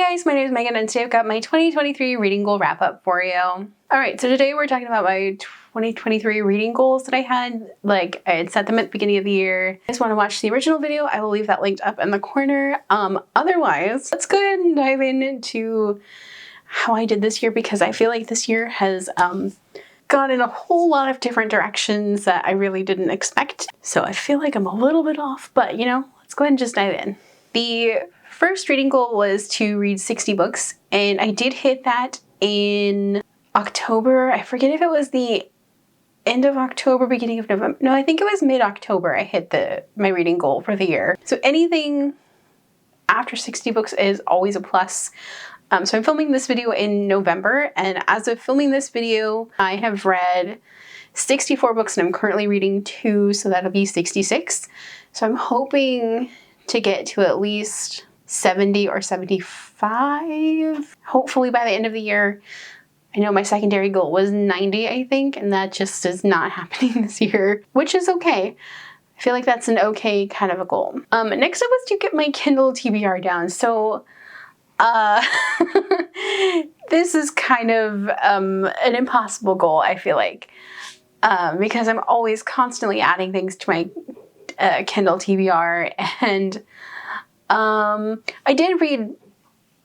Hey guys, my name is Megan and today I've got my 2023 reading goal wrap up for you. Alright, so today we're talking about my 2023 reading goals that I had. Like, I had set them at the beginning of the year. If you guys want to watch the original video, I will leave that linked up in the corner. Otherwise, let's go ahead and dive into how I did this year, because I feel like this year has gone in a whole lot of different directions that I really didn't expect. So I feel like I'm a little bit off, but you know, let's go ahead and just dive in. The first reading goal was to read 60 books, and I did hit that in October. I forget if it was the end of October, beginning of November. No, I think it was mid-October I hit my reading goal for the year. So anything after 60 books is always a plus. So I'm filming this video in November, and as of filming this video, I have read 64 books and I'm currently reading 2, so that'll be 66. So I'm hoping to get to at least 70 or 75, hopefully by the end of the year. I know my secondary goal was 90, I think, and that just is not happening this year, which is okay. I feel like that's an okay kind of a goal. Next up was to get my Kindle TBR down. So this is kind of an impossible goal, I feel like, because I'm always constantly adding things to my Kindle TBR, and I did read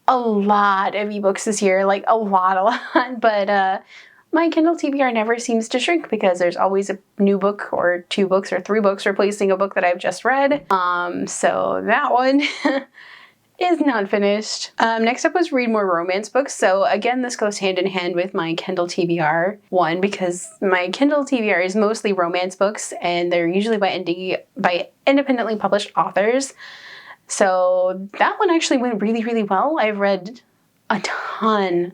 a lot of ebooks this year, like a lot, but my Kindle TBR never seems to shrink because there's always a new book or 2 books or 3 books replacing a book that I've just read. So that one is not finished. Next up was read more romance books. So again, this goes hand in hand with my Kindle TBR one, because my Kindle TBR is mostly romance books and they're usually by independently published authors. So that one actually went really, really well. I've read a ton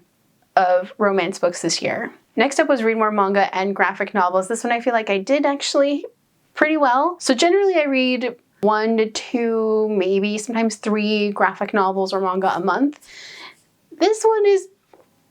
of romance books this year. Next up was read more manga and graphic novels. This one I feel like I did actually pretty well. So generally I read 1 to 2, maybe sometimes 3 graphic novels or manga a month. This one has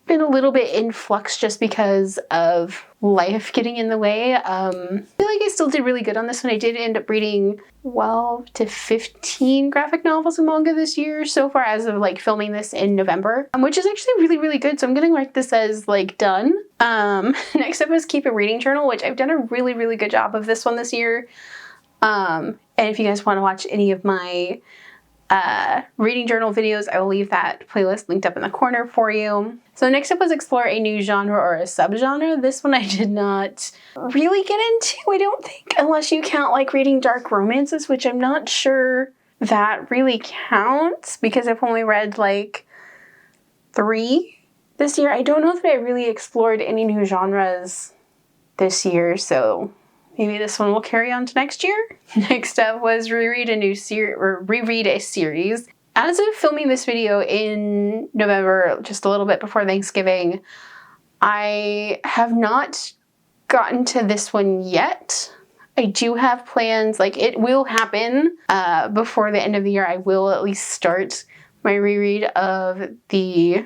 been a little bit in flux just because of life getting in the way. I feel like I still did really good on this one. I did end up reading 12 to 15 graphic novels and manga this year so far, as of like filming this in November, which is actually really, really good. So I'm gonna mark this as like done. Next up is keep a reading journal, which I've done a really, really good job of this one this year. And if you guys want to watch any of my reading journal videos, I will leave that playlist linked up in the corner for you. So next up was explore a new genre or a subgenre. This one I did not really get into, I don't think, unless you count like reading dark romances, which I'm not sure that really counts because I've only read like 3 this year. I don't know that I really explored any new genres this year, so maybe this one will carry on to next year. Next up was reread a series. As of filming this video in November, just a little bit before Thanksgiving, I have not gotten to this one yet. I do have plans, like it will happen before the end of the year. I will at least start my reread of the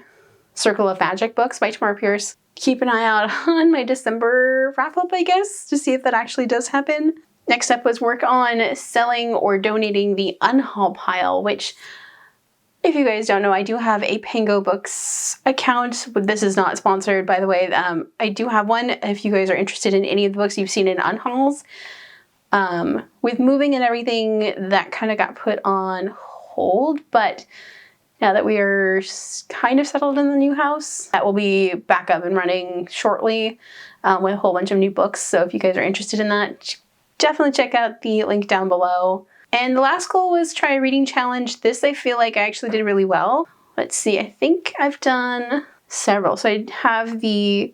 Circle of Magic books by Tamora Pierce. Keep an eye out on my December wrap-up, I guess, to see if that actually does happen. Next up was work on selling or donating the Unhaul pile, which, if you guys don't know, I do have a Pango Books account, but this is not sponsored, by the way. I do have one if you guys are interested in any of the books you've seen in Unhauls. With moving and everything, that kind of got put on hold, but now that we are kind of settled in the new house, that will be back up and running shortly with a whole bunch of new books. So if you guys are interested in that, definitely check out the link down below. And the last goal was try a reading challenge. This I feel like I actually did really well. Let's see, I think I've done several. So I have the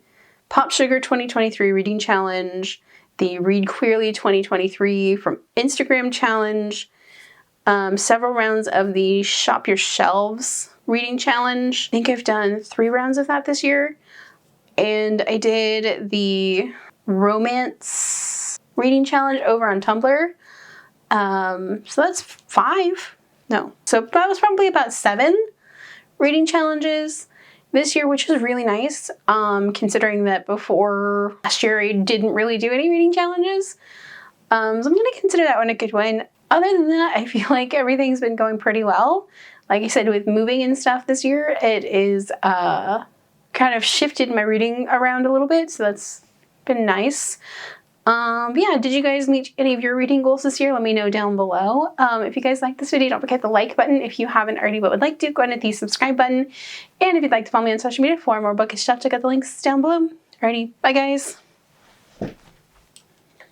Pop Sugar 2023 reading challenge, the Read Queerly 2023 from Instagram challenge, several rounds of the Shop Your Shelves reading challenge. I think I've done 3 rounds of that this year. And I did the romance reading challenge over on Tumblr. So that's 5. No. So that was probably about 7 reading challenges this year, which is really nice. Considering that before last year I didn't really do any reading challenges. So I'm going to consider that one a good one. Other than that, I feel like everything's been going pretty well. like I said, with moving and stuff this year, it is kind of shifted my reading around a little bit, so that's been nice. Yeah, did you guys meet any of your reading goals this year? Let me know down below. If you guys like this video, don't forget the like button. If you haven't already but would like to, go ahead and hit the subscribe button. And if you'd like to follow me on social media for more bookish stuff, check out the links down below. Alrighty, bye guys.